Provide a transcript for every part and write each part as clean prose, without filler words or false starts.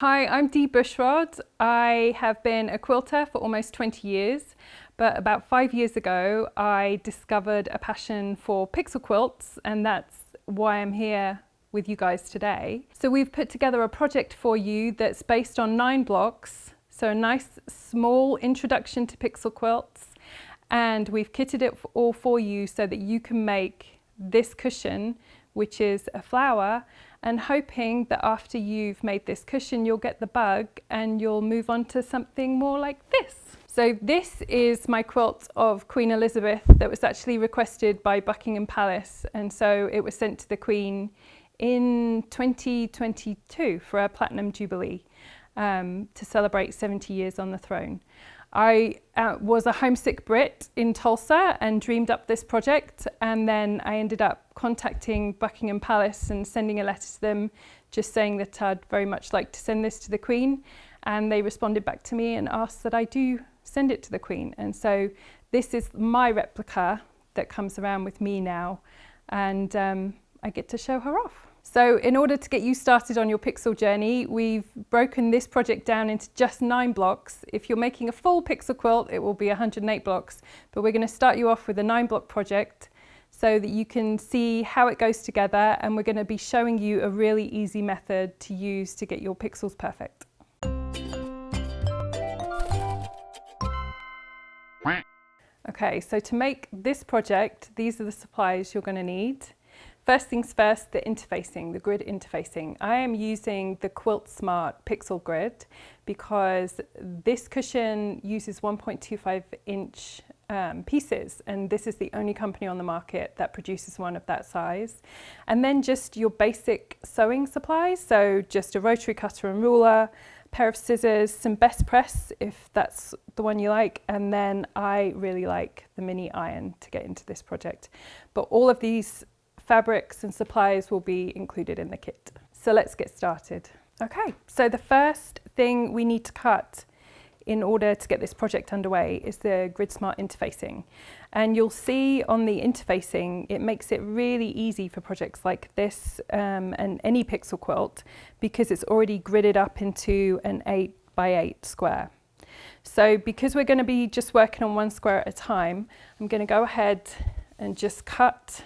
Hi, I'm Dee Bushrod. I have been a quilter for almost 20 years, but about 5 years ago I discovered a passion for pixel quilts, and that's why I'm here with you guys today. So we've put together a project for you that's based on 9 blocks, so a nice small introduction to pixel quilts, and we've kitted it all for you so that you can make this cushion, which is a flower, and hoping that after you've made this cushion you'll get the bug and you'll move on to something more like this. So this is my quilt of Queen Elizabeth that was actually requested by Buckingham Palace, and so it was sent to the Queen in 2022 for a Platinum Jubilee to celebrate 70 years on the throne. I was a homesick Brit in Tulsa and dreamed up this project, and then I ended up contacting Buckingham Palace and sending a letter to them just saying that I'd very much like to send this to the Queen, and they responded back to me and asked that I do send it to the Queen. And so this is my replica that comes around with me now, and I get to show her off. So in order to get you started on your pixel journey, we've broken this project down into just 9 blocks. If you're making a full pixel quilt, it will be 108 blocks, but we're going to start you off with a 9-block project so that you can see how it goes together, and we're going to be showing you a really easy method to use to get your pixels perfect. Okay, so to make this project, these are the supplies you're going to need. First things first, the interfacing, the grid interfacing. I am using the Quilt Smart Pixel Grid because this cushion uses 1.25 inch pieces, and this is the only company on the market that produces one of that size. And then just your basic sewing supplies, so just a rotary cutter and ruler, a pair of scissors, some best press if that's the one you like, and then I really like the mini iron to get into this project. But all of these fabrics and supplies will be included in the kit. So let's get started. Okay, so the first thing we need to cut in order to get this project underway is the Grid Smart interfacing. And you'll see on the interfacing, it makes it really easy for projects like this and any pixel quilt because it's already gridded up into an 8x8 square. So because we're going to be just working on one square at a time, I'm going to go ahead and just cut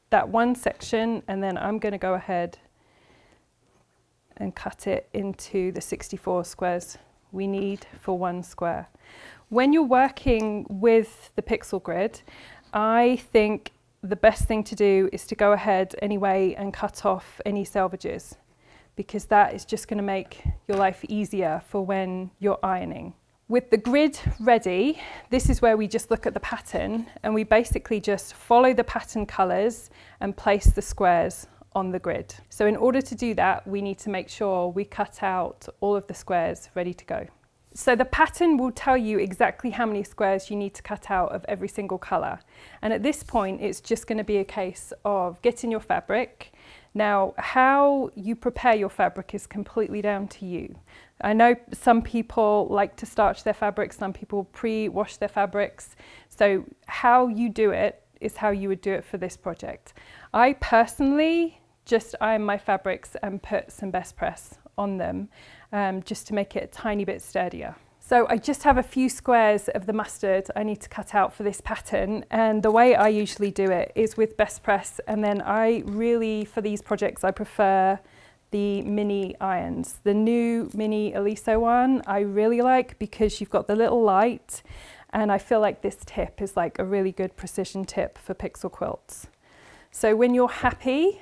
that one section, and then I'm going to go ahead and cut it into the 64 squares we need for one square. When you're working with the pixel grid, I think the best thing to do is to go ahead anyway and cut off any selvages, because that is just going to make your life easier for when you're ironing. With the grid ready, this is where we just look at the pattern and we basically just follow the pattern colours and place the squares on the grid. So in order to do that, we need to make sure we cut out all of the squares ready to go. So the pattern will tell you exactly how many squares you need to cut out of every single colour. And at this point, it's just going to be a case of getting your fabric. Now, how you prepare your fabric is completely down to you. I know some people like to starch their fabrics, some people pre-wash their fabrics. So how you do it is how you would do it for this project. I personally just iron my fabrics and put some best press on them just to make it a tiny bit sturdier. So I just have a few squares of the mustard I need to cut out for this pattern, and the way I usually do it is with best press, and then I really, for these projects, I prefer the mini irons. The new mini Eliso one I really like because you've got the little light, and I feel like this tip is like a really good precision tip for pixel quilts. So when you're happy,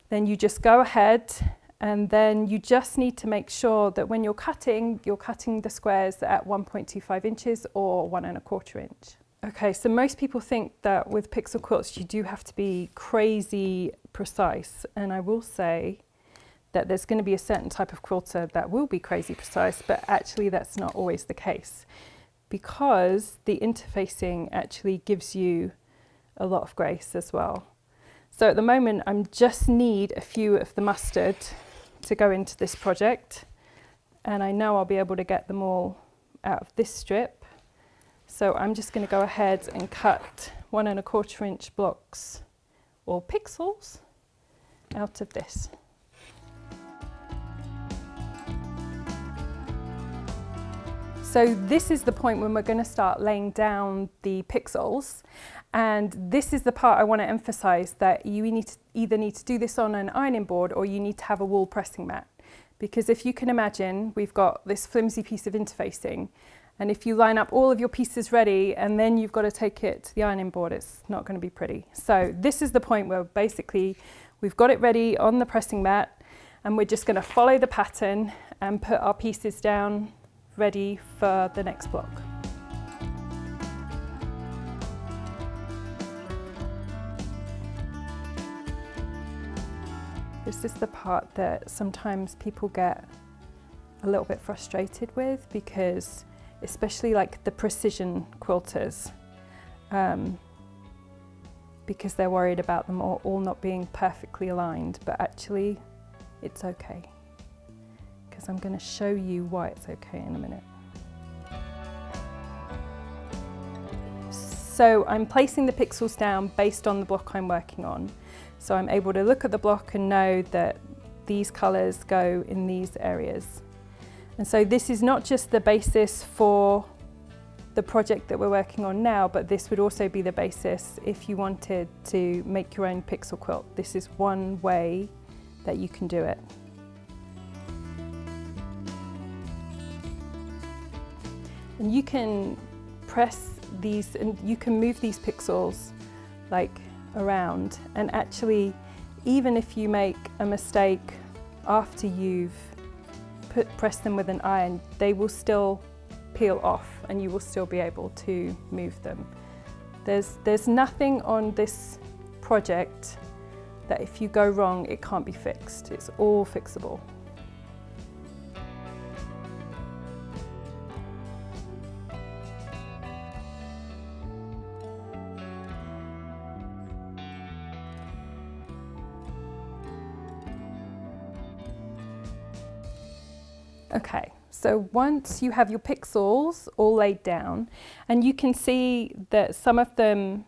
then you just go ahead, and then you just need to make sure that when you're cutting the squares at 1.25 inches or 1.25 inch. Okay, so most people think that with pixel quilts you do have to be crazy precise, and I will say that there's going to be a certain type of quilter that will be crazy precise, but actually that's not always the case because the interfacing actually gives you a lot of grace as well. So at the moment I just need a few of the mustard to go into this project, and I know I'll be able to get them all out of this strip. So I'm just going to go ahead and cut 1.25 inch blocks or pixels out of this. So this is the point when we're going to start laying down the pixels, and this is the part I want to emphasize, that you either need to do this on an ironing board or you need to have a wool pressing mat, because if you can imagine, we've got this flimsy piece of interfacing, and if you line up all of your pieces ready and then you've got to take it to the ironing board, it's not going to be pretty. So this is the point where basically we've got it ready on the pressing mat, and we're just going to follow the pattern and put our pieces down ready for the next block. This is the part that sometimes people get a little bit frustrated with, because especially like the precision quilters, because they're worried about them all not being perfectly aligned, but actually it's okay, because I'm going to show you why it's okay in a minute. So I'm placing the pixels down based on the block I'm working on. So I'm able to look at the block and know that these colours go in these areas. And so this is not just the basis for the project that we're working on now, but this would also be the basis if you wanted to make your own pixel quilt. This is one way that you can do it. And you can press these, and you can move these pixels like around, and actually even if you make a mistake after you've pressed them with an iron, they will still peel off and you will still be able to move them. There's nothing on this project that if you go wrong it can't be fixed. It's all fixable. Okay, so once you have your pixels all laid down, and you can see that some of them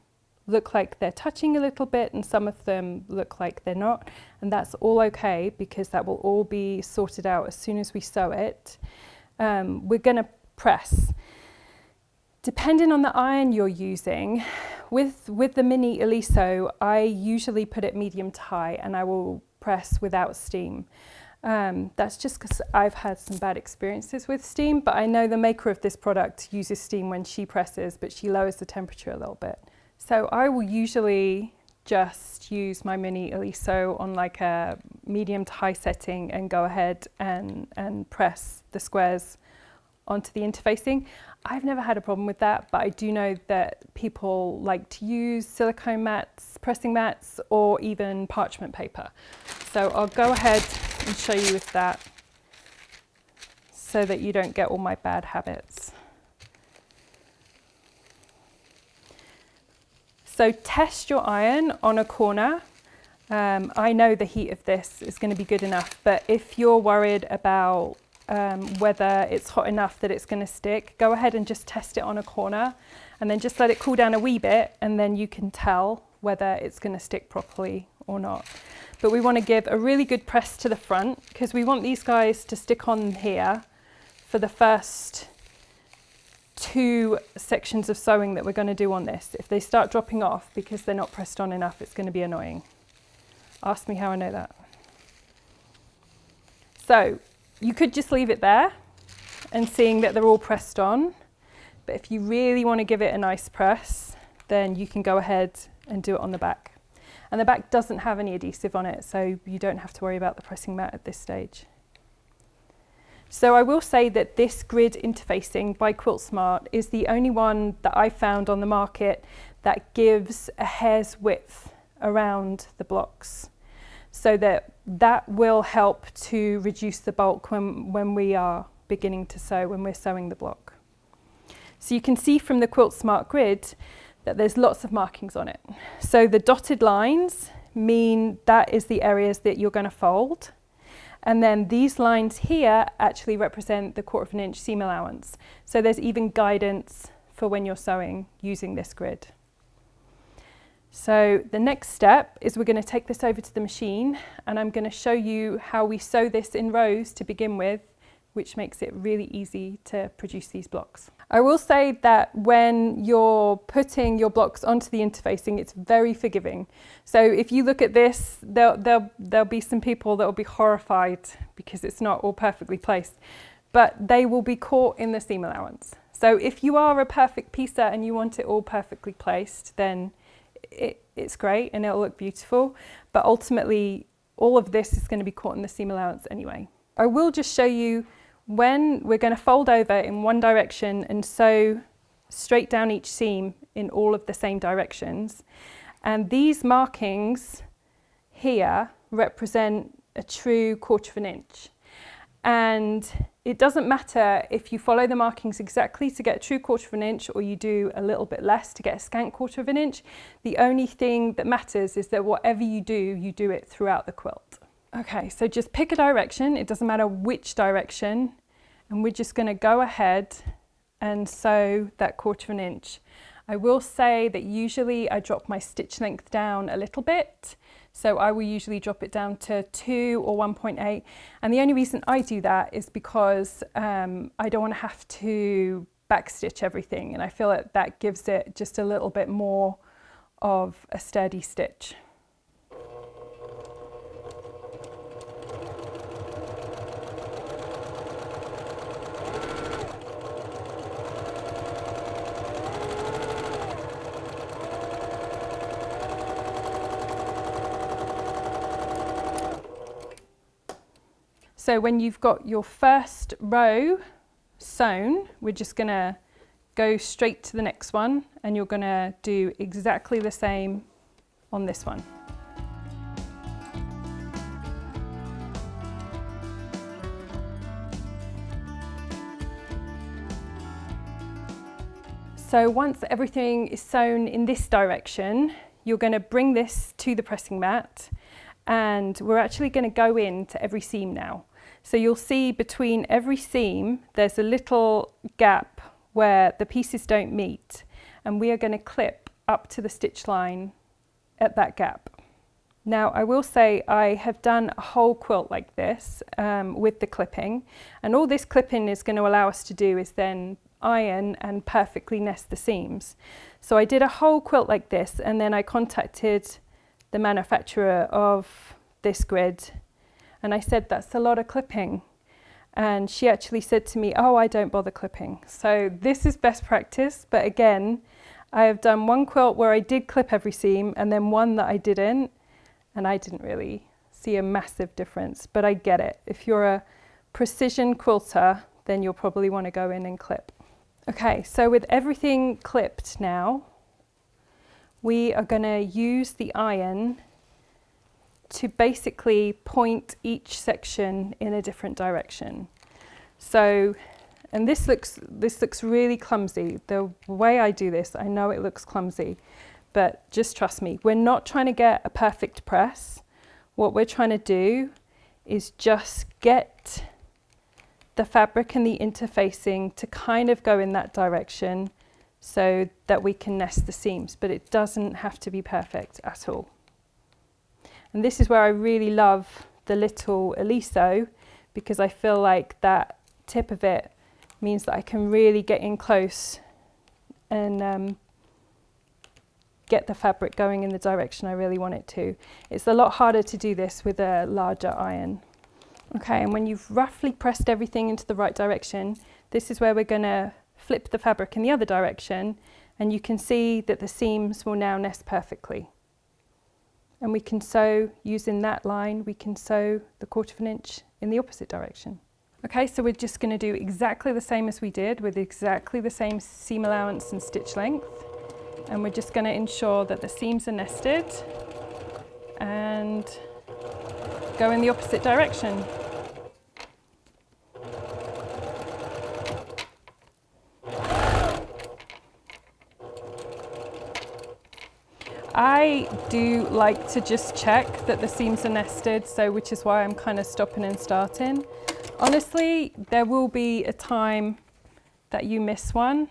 look like they're touching a little bit and some of them look like they're not, and that's all okay because that will all be sorted out as soon as we sew it. We're going to press. Depending on the iron you're using, with the mini Eliso, I usually put it medium to high and I will press without steam. That's just because I've had some bad experiences with steam, but I know the maker of this product uses steam when she presses, but she lowers the temperature a little bit. So I will usually just use my mini Eliso on like a medium to high setting and go ahead and press the squares onto the interfacing. I've never had a problem with that, but I do know that people like to use silicone mats, pressing mats, or even parchment paper. So I'll go ahead and show you with that so that you don't get all my bad habits. So test your iron on a corner. I know the heat of this is going to be good enough, but if you're worried about whether it's hot enough that it's going to stick, go ahead and just test it on a corner and then just let it cool down a wee bit, and then you can tell whether it's going to stick properly or not. But we want to give a really good press to the front because we want these guys to stick on here for the first 2 sections of sewing that we're going to do on this. If they start dropping off because they're not pressed on enough, it's going to be annoying. Ask me how I know that. So you could just leave it there and seeing that they're all pressed on, but if you really want to give it a nice press, then you can go ahead and do it on the back. And the back doesn't have any adhesive on it, so you don't have to worry about the pressing mat at this stage. So I will say that this grid interfacing by Quilt Smart is the only one that I found on the market that gives a hair's width around the blocks, so that will help to reduce the bulk when we are beginning to sew, when we're sewing the block. So you can see from the Quilt Smart grid that there's lots of markings on it. So the dotted lines mean that is the areas that you're going to fold. And then these lines here actually represent the 1/4 inch seam allowance. So there's even guidance for when you're sewing using this grid. So the next step is we're going to take this over to the machine, and I'm going to show you how we sew this in rows to begin with which makes it really easy to produce these blocks. I will say that when you're putting your blocks onto the interfacing, it's very forgiving. So if you look at this, there'll be some people that will be horrified because it's not all perfectly placed, but they will be caught in the seam allowance. So if you are a perfect piecer and you want it all perfectly placed, then it's great and it'll look beautiful. But ultimately, all of this is going to be caught in the seam allowance anyway. I will just show you when we're going to fold over in one direction and sew straight down each seam in all of the same directions. And these markings here represent a true 1/4 of an inch. And it doesn't matter if you follow the markings exactly to get a true 1/4 of an inch or you do a little bit less to get a scant 1/4 of an inch. The only thing that matters is that whatever you do it throughout the quilt. Okay, so just pick a direction, it doesn't matter which direction, and we're just going to go ahead and sew that 1/4 of an inch. I will say that usually I drop my stitch length down a little bit, so I will usually drop it down to 2 or 1.8, and the only reason I do that is because I don't want to have to backstitch everything, and I feel that that gives it just a little bit more of a sturdy stitch. So when you've got your first row sewn, we're just going to go straight to the next one, and you're going to do exactly the same on this one. So once everything is sewn in this direction, you're going to bring this to the pressing mat, and we're actually going to go into every seam now. So you'll see between every seam there's a little gap where the pieces don't meet, and we are going to clip up to the stitch line at that gap. Now I will say I have done a whole quilt like this with the clipping, and all this clipping is going to allow us to do is then iron and perfectly nest the seams. So I did a whole quilt like this, and then I contacted the manufacturer of this grid and I said, that's a lot of clipping. And she actually said to me, oh, I don't bother clipping. So this is best practice. But again, I have done one quilt where I did clip every seam and then one that I didn't. And I didn't really see a massive difference, but I get it. If you're a precision quilter, then you'll probably want to go in and clip. Okay, so with everything clipped now, we are going to use the iron to basically point each section in a different direction. So, and this looks really clumsy. The way I do this, I know it looks clumsy, but just trust me, we're not trying to get a perfect press. What we're trying to do is just get the fabric and the interfacing to kind of go in that direction so that we can nest the seams, but it doesn't have to be perfect at all. And this is where I really love the little Aliso, because I feel like that tip of it means that I can really get in close and get the fabric going in the direction I really want it to. It's a lot harder to do this with a larger iron. Okay, and when you've roughly pressed everything into the right direction, this is where we're going to flip the fabric in the other direction, and you can see that the seams will now nest perfectly. And we can sew, using that line, we can sew the 1/4 of an inch in the opposite direction. Okay, so we're just going to do exactly the same as we did with exactly the same seam allowance and stitch length. And we're just going to ensure that the seams are nested and go in the opposite direction. I do like to just check that the seams are nested, so which is why I'm kind of stopping and starting. Honestly, there will be a time that you miss one,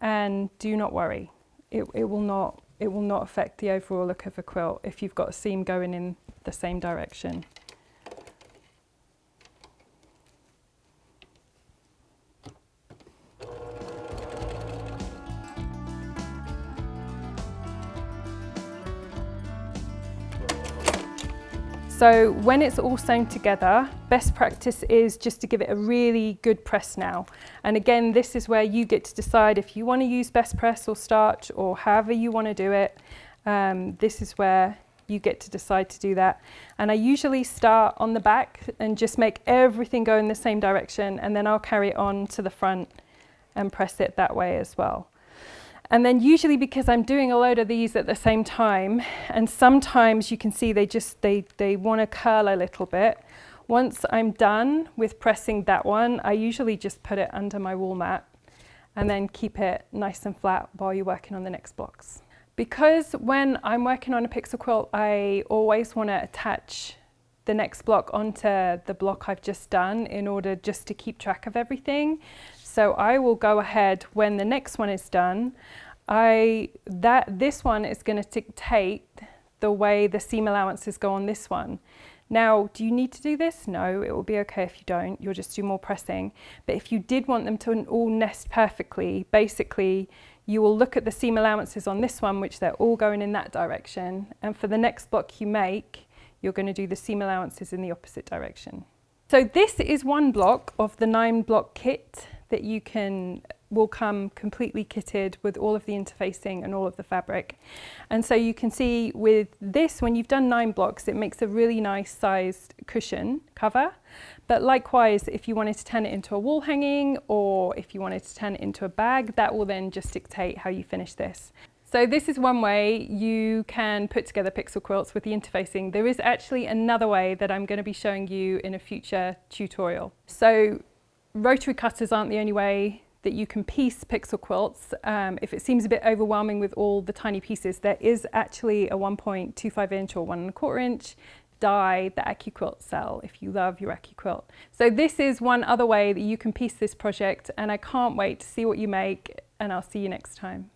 and do not worry. It will not affect the overall look of a quilt if you've got a seam going in the same direction. So when it's all sewn together, best practice is just to give it a really good press now. And again, this is where you get to decide if you want to use best press or starch or however you want to do it. This is where you get to decide to do that. And I usually start on the back and just make everything go in the same direction, and then I'll carry it on to the front and press it that way as well. And then usually, because I'm doing a load of these at the same time, and sometimes you can see they want to curl a little bit. Once I'm done with pressing that one, I usually just put it under my wall mat and then keep it nice and flat while you're working on the next blocks. Because when I'm working on a pixel quilt, I always want to attach the next block onto the block I've just done in order just to keep track of everything. So I will go ahead when the next one is done. This one is going to dictate the way the seam allowances go on this one. Now, do you need to do this? No, it will be okay if you don't. You'll just do more pressing. But if you did want them to all nest perfectly, basically you will look at the seam allowances on this one, which they're all going in that direction. And for the next block you make, you're going to do the seam allowances in the opposite direction. So this is one block of the 9-block kit that will come completely kitted with all of the interfacing and all of the fabric. And so you can see with this, when you've done 9 blocks, it makes a really nice sized cushion cover. But likewise, if you wanted to turn it into a wall hanging, or if you wanted to turn it into a bag, that will then just dictate how you finish this. So this is one way you can put together pixel quilts with the interfacing. There is actually another way that I'm going to be showing you in a future tutorial. So rotary cutters aren't the only way that you can piece pixel quilts. If it seems a bit overwhelming with all the tiny pieces, there is actually a 1.25 inch or 1.25 inch die that AccuQuilt sell if you love your AccuQuilt. So this is one other way that you can piece this project, and I can't wait to see what you make, and I'll see you next time.